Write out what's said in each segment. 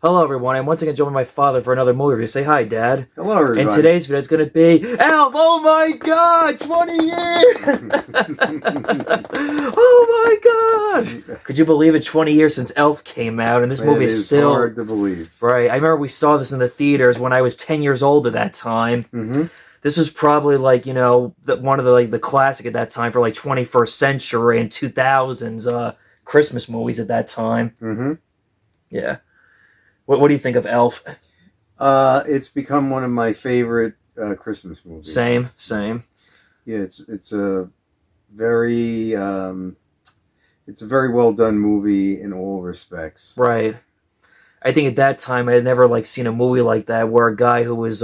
Hello, everyone. I'm once again joined by my father for another movie review. Say hi, Dad. Hello, everybody. And today's video is going to be Elf. Oh my God, 20 years! Oh my God! Could you believe it? 20 years since Elf came out, and this movie is still hard to believe. Right. I remember we saw this in the theaters when I was 10 years old at that time. Mm-hmm. This was probably like one of the classic at that time for like 21st century and 2000s Christmas movies at that time. Mm-hmm. Yeah. What do you think of Elf? It's become one of my favorite Christmas movies. Same. Yeah, it's a very well done movie in all respects. Right. I think at that time I had never seen a movie like that where a guy who was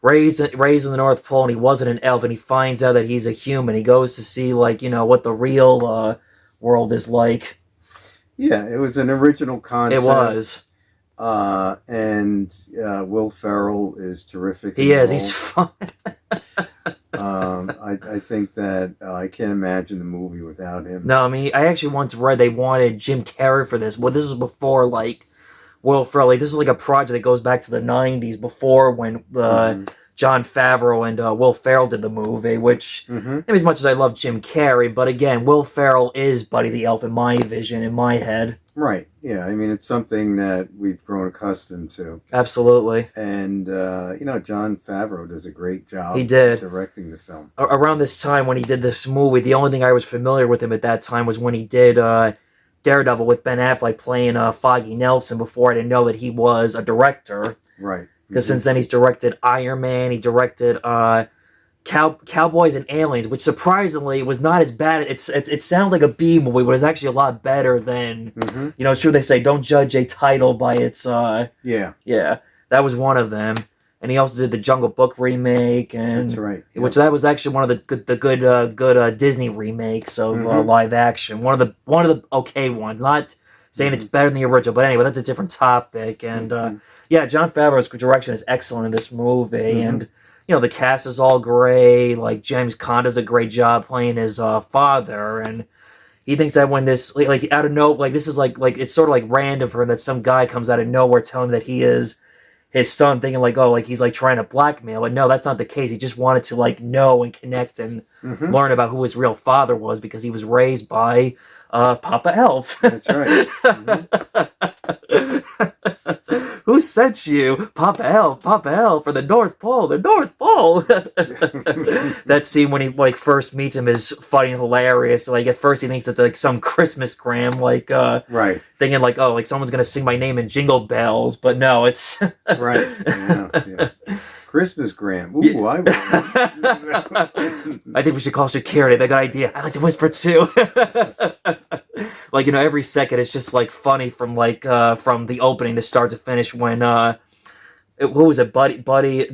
raised in the North Pole and he wasn't an elf and he finds out that he's a human. He goes to see what the real world is like. Yeah, it was an original concept. It was. And Will Ferrell is terrific. He is. He's fun. I think that I can't imagine the movie without him. No, I mean, I actually once read they wanted Jim Carrey for this. Well, this was before, Will Ferrell. This is a project that goes back to the 90s, before when Jon Favreau and Will Ferrell did the movie, which, as much as I love Jim Carrey, but again, Will Ferrell is Buddy the Elf in my vision, in my head. Right, yeah. I mean, it's something that we've grown accustomed to. Absolutely. And, Jon Favreau does a great job directing the film. Around this time when he did this movie, the only thing I was familiar with him at that time was when he did Daredevil with Ben Affleck playing Foggy Nelson. Before I didn't know that he was a director. Right. Because since then he's directed Iron Man, he directed Cowboys and Aliens, which surprisingly was not as bad. It sounds like a B movie, but it's actually a lot better than it's true they say don't judge a title by its yeah, that was one of them. And he also did the Jungle Book remake, and that's right, which that was actually one of the good Disney remakes of live action. One of the okay ones. Not saying it's better than the original, but anyway, that's a different topic. And Jon Favreau's direction is excellent in this movie, and the cast is all great. Like James Caan does a great job playing his father, and he thinks that when this out of nowhere, this is it's sort of like random for him that some guy comes out of nowhere telling him that he is his son, thinking he's trying to blackmail. But no, that's not the case. He just wanted to know and connect and learn about who his real father was, because he was raised by Papa Elf. That's right. Who sent you? Papa Elf for the North Pole, That scene when he first meets him is funny and hilarious. At first he thinks it's some Christmas gram, right, thinking someone's gonna sing my name in Jingle Bells, but no, it's right. Yeah. Christmas gram. Ooh, I think we should call Shakira. They got idea. I like to whisper too. Every second it's just funny from the opening to start to finish when who was it? Bob Newhart.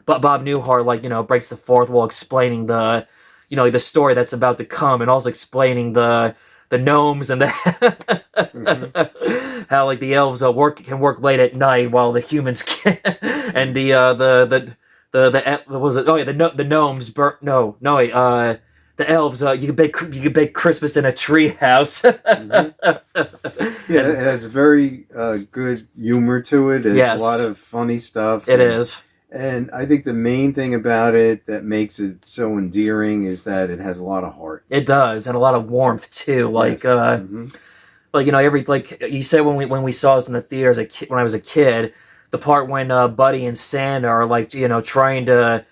Bob Newhart breaks the fourth wall, explaining the the story that's about to come, and also explaining the gnomes and the how the elves can work late at night while the humans can, and the what was it? Oh yeah, the gnomes the elves you can bake Christmas in a tree house. Yeah, it has very good humor to it. There's a lot of funny stuff. It is. And I think the main thing about it that makes it so endearing is that it has a lot of heart. It does, and a lot of warmth too. Yes. Every you said when we saw this in the theater as when I was a kid, the part when Buddy and Santa are trying to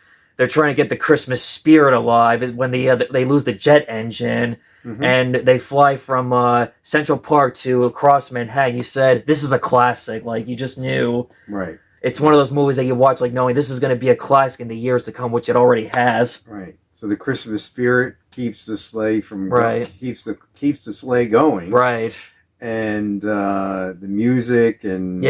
get the Christmas spirit alive when they lose the jet engine and they fly from Central Park to across Manhattan. You said this is a classic. You just knew. Right. It's one of those movies that you watch knowing this is going to be a classic in the years to come, which it already has. Right. So the Christmas spirit keeps the sleigh keeps the sleigh going. Right. And the music and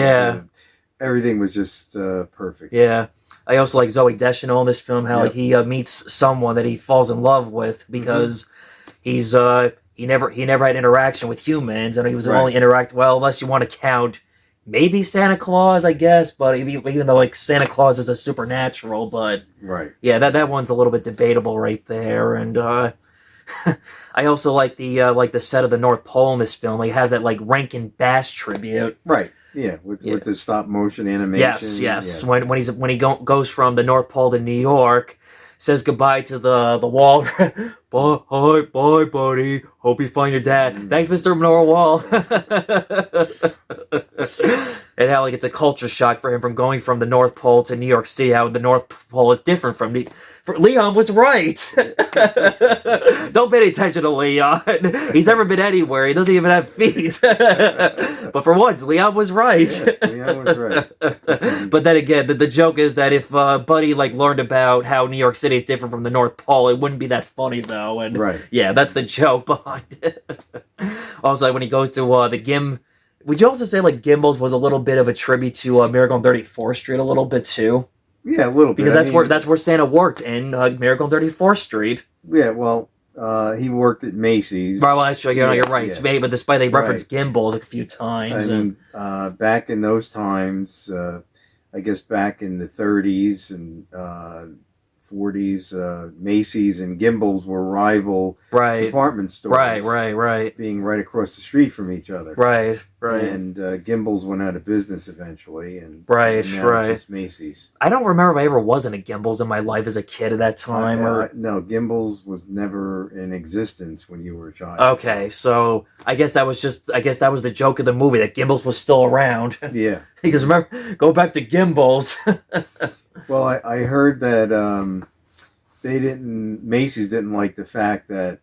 everything was just perfect. Yeah. I also like Zooey Deschanel in this film. How he meets someone that he falls in love with because he's he never had interaction with humans, and he was only unless you want to count. Maybe Santa Claus, I guess, but even though Santa Claus is a supernatural, but right, yeah, that one's a little bit debatable right there, and I also like the set of the North Pole in this film. Like, it has that like Rankin Bass tribute. Right. Yeah, with the stop motion animation. Yes. When he goes from the North Pole to New York, says goodbye to the wall. Bye, buddy. Hope you find your dad. Thanks, Mr. Norwal. And how like it's a culture shock for him from going from the North Pole to New York City. How the North Pole is different from Leon was right. Don't pay any attention to Leon. He's never been anywhere. He doesn't even have feet. But for once, Leon was right. Yes, Leon was right. But then again, the joke is that if Buddy like learned about how New York City is different from the North Pole, it wouldn't be that funny though. And right. Yeah, that's the joke behind it. Also, when he goes to the would you also say like Gimbals was a little bit of a tribute to Miracle on 34th Street a little bit too? Yeah, a little bit. Because that's where Santa worked in Miracle on 34th Street. Yeah, well, he worked at Macy's. Well, actually, you're right. Yeah. But despite they referenced Gimbals a few times. I mean, back in those times, I guess back in the 30s and 40s, Macy's and Gimbals were rival department stores. Right. Being right across the street from each other. Right. And Gimbals went out of business eventually. And now it's just Macy's. I don't remember if I ever was in a Gimbals in my life as a kid at that time. No, Gimbals was never in existence when you were a child. Okay, so I guess that was the joke of the movie, that Gimbals was still around. Yeah. Because remember, go back to Gimbals. Well, I heard that Macy's didn't like the fact that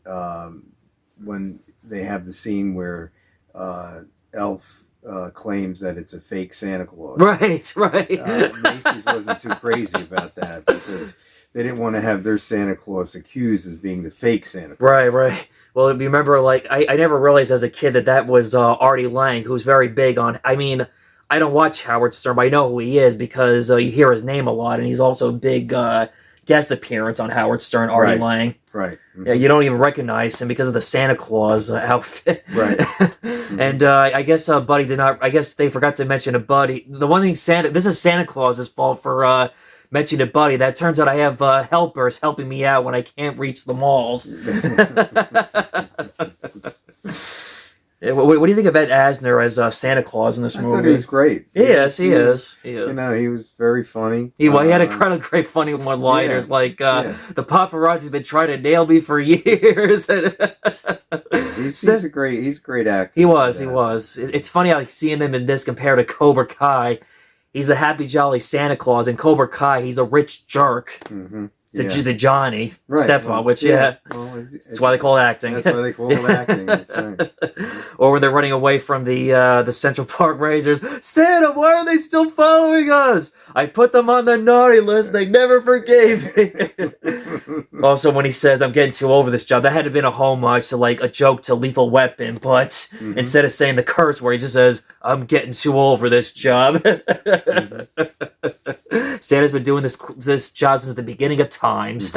when they have the scene where Elf claims that it's a fake Santa Claus. Right. Macy's wasn't too crazy about that because they didn't want to have their Santa Claus accused as being the fake Santa Claus. Right. Well, if you remember, like, I never realized as a kid that was Artie Lang, who's very big on, I mean, I don't watch Howard Stern, but I know who he is because you hear his name a lot, and he's also a big guest appearance on Howard Stern, Artie Lang. Right. Mm-hmm. Yeah, you don't even recognize him because of the Santa Claus outfit. Right. Mm-hmm. And I guess Buddy did not, I guess they forgot to mention to Buddy. The one thing this is Santa Claus's fault for mentioning to Buddy that turns out I have helpers helping me out when I can't reach the malls. Yeah, what do you think of Ed Asner as Santa Claus in this movie? I thought he was great. He is. You know, he was very funny. He had a great funny one-liners like, the paparazzi's been trying to nail me for years. He's a great actor. He was. It's funny how seeing him in this compared to Cobra Kai. He's a happy, jolly Santa Claus. In Cobra Kai, he's a rich jerk. Mm-hmm. The Johnny Stefan, which well, it's why they call it acting. That's why they call it acting. That's right. Or when they're running away from the Central Park Rangers, Santa, why are they still following us? I put them on the naughty list. They never forgave me. Also, when he says, "I'm getting too over this job," that had to have been a homage to like a joke to Lethal Weapon, but instead of saying the curse word, he just says, "I'm getting too over this job." Santa's been doing this job since the beginning of times.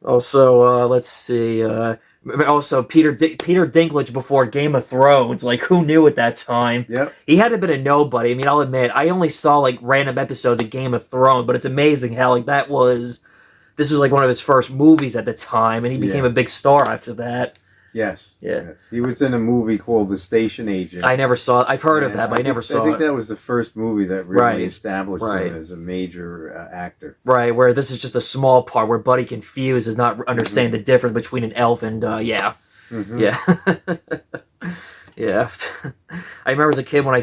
Also, let's see. Also, Peter Dinklage before Game of Thrones. Like, who knew at that time? Yep. He had to have been a nobody. I mean, I'll admit, I only saw like random episodes of Game of Thrones, but it's amazing how like this was like one of his first movies at the time, and he became a big star after that. Yes. Yeah. Yes. He was in a movie called The Station Agent. I never saw it. I've heard of that, but I never saw it. I think that was the first movie that really established him as a major actor. Right, where this is just a small part where Buddy confused is not understanding the difference between an elf and, yeah. Yeah. I remember as a kid when I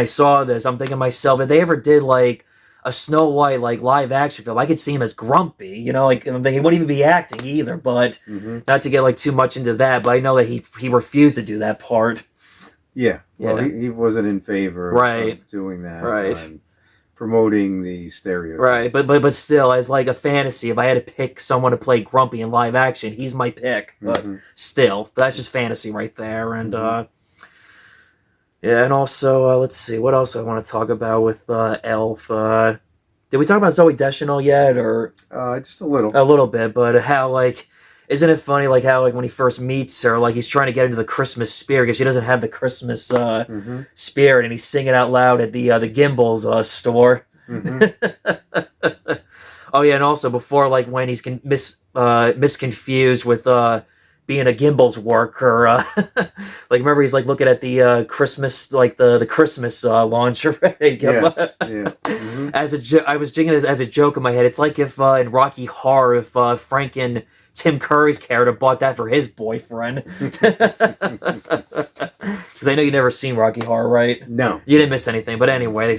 saw this, I'm thinking to myself, if they ever did, like, a Snow White like live action film, I could see him as grumpy, you know, like he wouldn't even be acting either, but not to get like too much into that, but I know that he refused to do that part. Yeah. Well, he wasn't in favor of doing that. Right. Promoting the stereotype. Right, but still, as like a fantasy, if I had to pick someone to play Grumpy in live action, he's my pick. But still, that's just fantasy right there. And yeah, and also, let's see, what else I want to talk about with Elf? Did we talk about Zooey Deschanel yet, or just a little? A little bit, but how like, isn't it funny like how like when he first meets her, like he's trying to get into the Christmas spirit because she doesn't have the Christmas spirit, and he's singing out loud at the Gimbals store. Oh yeah, and also before, like when he's misconfused with being a Gimbals worker, like remember he's like looking at the Christmas, like the Christmas lingerie. Yes. Yeah. I was thinking as a joke in my head. It's like if in Rocky Horror, if Frank and Tim Curry's character bought that for his boyfriend. Because I know you never seen Rocky Horror, right? No. You didn't miss anything. But anyway.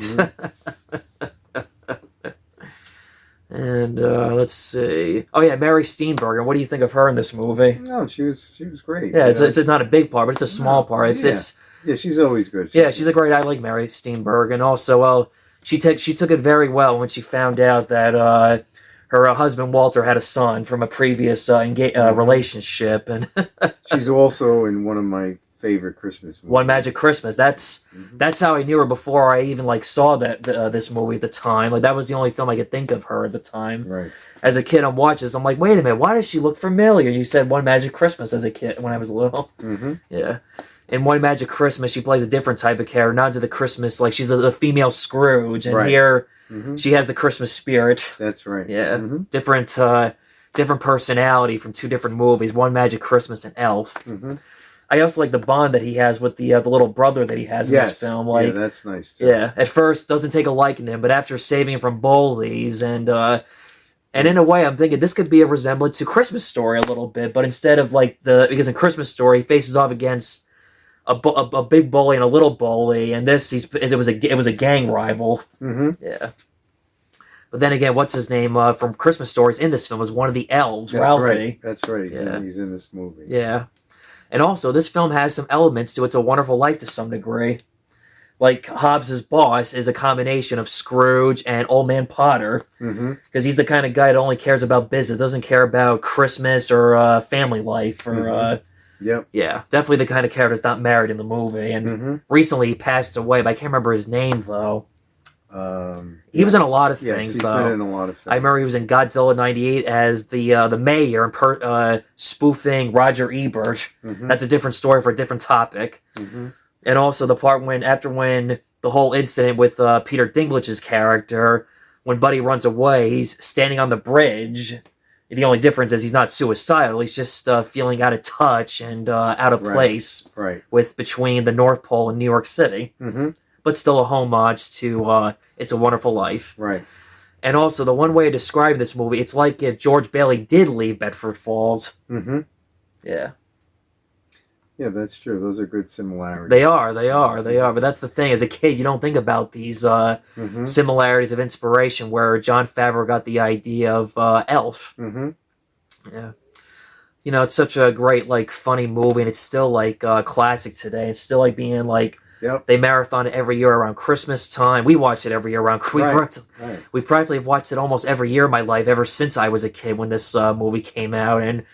And let's see. Oh yeah, Mary Steenburgen. What do you think of her in this movie? No, she was great. Yeah, it's not a big part, but it's a small part. It's yeah, she's always good. She's a great. I like Mary Steenburgen. Also, well, she took it very well when she found out that her husband Walter had a son from a previous relationship, and she's also in one of my favorite Christmas movies. One Magic Christmas. That's how I knew her before I even like saw that this movie at the time. Like that was the only film I could think of her at the time. Right. As a kid, I'm watching this. I'm like, wait a minute, why does she look familiar? You said One Magic Christmas as a kid when I was little. Yeah. In One Magic Christmas, she plays a different type of character, not to the Christmas. Like she's a female Scrooge, and here she has the Christmas spirit. That's right. Yeah. Different personality from two different movies. One Magic Christmas and Elf. I also like the bond that he has with the little brother that he has in this film. Like, yeah, that's nice too. Yeah, at first doesn't take a liking to him, but after saving him from bullies and in a way I'm thinking this could be a resemblance to Christmas Story a little bit, but instead of like because in Christmas Story he faces off against a big bully and a little bully, and this it was a gang rival. Yeah. But then again, what's his name from Christmas Stories in this film was one of the elves, Ralphie. Right. That's right. He's in this movie. Yeah. And also, this film has some elements to It's a Wonderful Life to some degree. Like, Hobbs's boss is a combination of Scrooge and Old Man Potter. Because he's the kind of guy that only cares about business, doesn't care about Christmas or family life. Or yeah, definitely the kind of character that's not married in the movie. And recently he passed away, but I can't remember his name, though. He was in a lot of things, he's though. been in a lot of things. I remember he was in Godzilla '98 as the mayor and spoofing Roger Ebert. That's a different story for a different topic. And also the part when the whole incident with Peter Dinklage's character, when Buddy runs away, he's standing on the bridge. The only difference is he's not suicidal. He's just feeling out of touch and out of place with between the North Pole and New York City. But still a homage to It's a Wonderful Life. Right. And also, the one way to describe this movie, it's like if George Bailey did leave Bedford Falls. Yeah. Yeah, that's true. Those are good similarities. They are. But that's the thing. As a kid, you don't think about these similarities of inspiration where Jon Favreau got the idea of Elf. Yeah. You know, it's such a great, like, funny movie, and it's still, like, classic today. It's still, like, being, like, they marathon it every year around Christmas time. We watch it every year around Christmas. We practically have watched it almost every year of my life, ever since I was a kid when this movie came out. And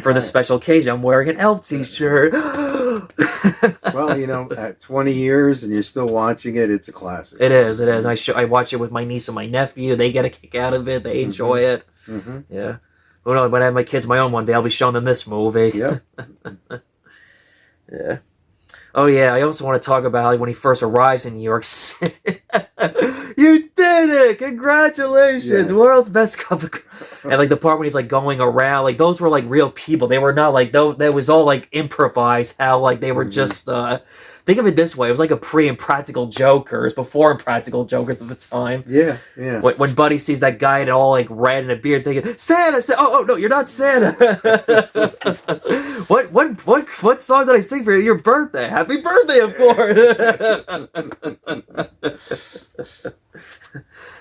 for this special occasion, I'm wearing an Elf t-shirt. Well, you know, at 20 years and you're still watching it, it's a classic. It is. And I watch it with my niece and my nephew. They get a kick out of it. They enjoy it. Yeah. Well, when I have my kids my own one day, I'll be showing them this movie. Yep. Yeah. Oh, yeah, I also want to talk about how when he first arrives in New York City. You did it! Congratulations! Yes. World's best cup of... And, like, the part when he's, like, going around, like, those were, like, real people. They were not, like, that was all, like, improvised, how, like, they were just, think of it this way. It was like a pre-Impractical Jokers, before Impractical Jokers at the time. Yeah. When Buddy sees that guy in all, like, red and a beard, he's thinking, Santa! Oh, no, you're not Santa! What song did I sing for your birthday? Happy birthday, of course!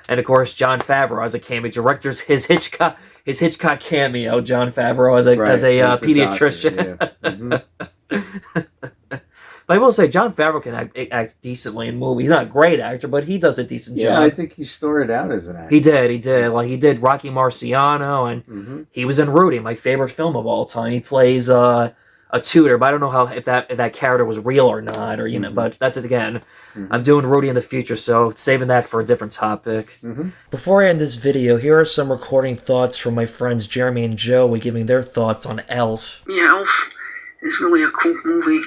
And, of course, Jon Favreau as a cameo. Directors his Hitchcock cameo, Jon Favreau as a pediatrician. But I will say, Jon Favreau can act decently in movies. He's not a great actor, but he does a decent job. Yeah, I think he started out as an actor. He did. Like, he did Rocky Marciano, and he was in Rudy, my favorite film of all time. He plays a tutor, but I don't know if that character was real or not, or but that's it again. I'm doing Rudy in the future, so saving that for a different topic. Before I end this video, here are some recording thoughts from my friends Jeremy and Joey giving their thoughts on Elf. Yeah, Elf is really a cool movie.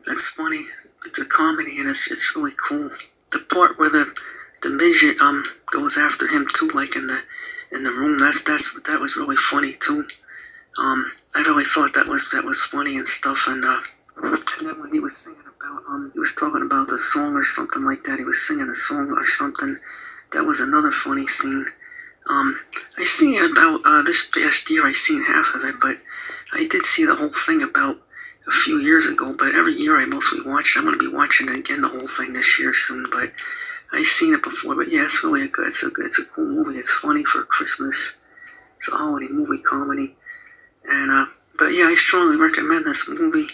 It's funny. It's a comedy, and it's really cool. The part where the midget goes after him too, like in in the room. That was really funny too. I really thought that was funny and stuff. And then when he was singing about he was talking about the song or something like that. He was singing a song or something. That was another funny scene. I seen it about this past year. I seen half of it, but I did see the whole thing about a few years ago. But every year I mostly watch it. I'm going to be watching it again, the whole thing this year soon. But I've seen it before. But yeah, it's really it's a cool movie. It's funny for Christmas. It's a holiday movie comedy. And but yeah, I strongly recommend this movie.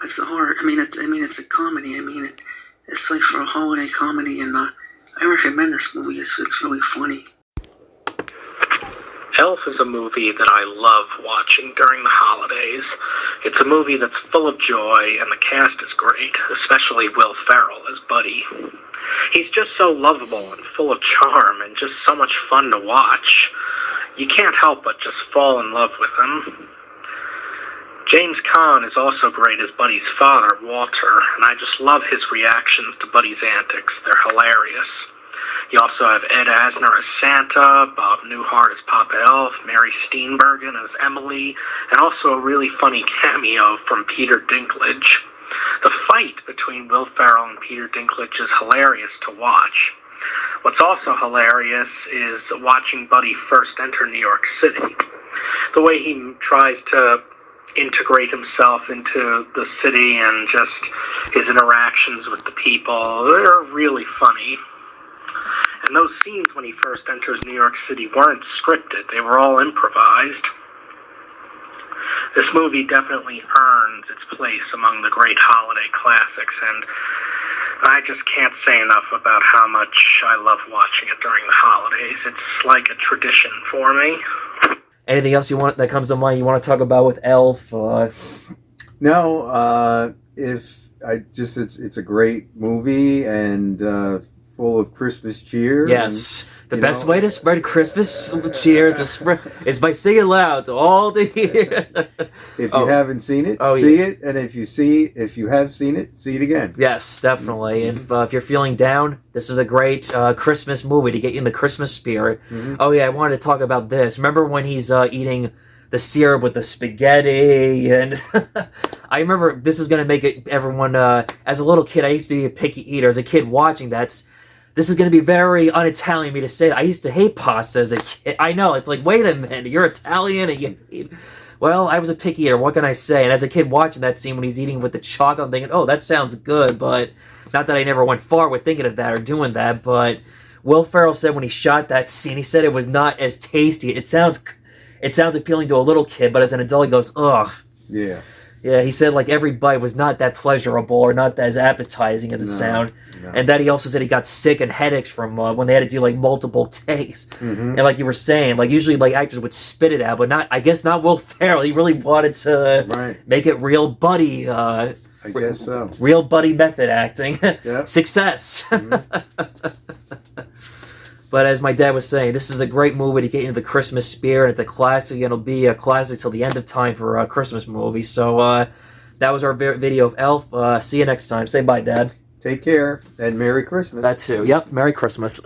It's a horror. It's a comedy. It's like for a holiday comedy, and I recommend this movie. It's really funny. Elf is a movie that I love watching during the holidays. It's a movie that's full of joy, and the cast is great, especially Will Ferrell as Buddy. He's just so lovable and full of charm and just so much fun to watch. You can't help but just fall in love with him. James Caan is also great as Buddy's father, Walter, and I just love his reactions to Buddy's antics. They're hilarious. You also have Ed Asner as Santa, Bob Newhart as Papa Elf, Mary Steenburgen as Emily, and also a really funny cameo from Peter Dinklage. The fight between Will Ferrell and Peter Dinklage is hilarious to watch. What's also hilarious is watching Buddy first enter New York City. The way he tries to integrate himself into the city and just his interactions with the people, they're really funny. And those scenes when he first enters New York City weren't scripted. They were all improvised. This movie definitely earns its place among the great holiday classics, and I just can't say enough about how much I love watching it during the holidays. It's like a tradition for me. Anything else that comes to mind you want to talk about with Elf? No, it's a great movie and full of Christmas cheer. Yes. The best way to spread Christmas cheer is by singing loud to all the year. If you haven't seen it, see it, and if you have seen it, see it again. Yes, definitely. And if you're feeling down, this is a great Christmas movie to get you in the Christmas spirit. Mm-hmm. Oh yeah, I wanted to talk about this. Remember when he's eating the syrup with the spaghetti, and I remember this is going to make it everyone. As a little kid, I used to be a picky eater. As a kid watching that. This is going to be very un-Italian of me to say that. I used to hate pasta as a kid. I know, it's like, wait a minute, you're Italian and you eat... Well, I was a picky eater, what can I say? And as a kid watching that scene when he's eating with the chocolate, I'm thinking, oh, that sounds good, but not that I never went far with thinking of that or doing that, but Will Ferrell said when he shot that scene, he said it was not as tasty. It sounds appealing to a little kid, but as an adult, he goes, ugh. Yeah. Yeah, he said like every bite was not that pleasurable or not as appetizing as it sounded. No. And that he also said he got sick and headaches from when they had to do like multiple takes. Mm-hmm. And like you were saying, like usually like actors would spit it out, but I guess not Will Ferrell. He really wanted to make it real Buddy. I guess so. Real Buddy method acting. Yep. Success. Mm-hmm. But as my dad was saying, this is a great movie to get into the Christmas spirit. It's a classic, and it'll be a classic till the end of time for a Christmas movie. So that was our video of Elf. See you next time. Say bye, Dad. Take care, and Merry Christmas. That too. Yep, Merry Christmas.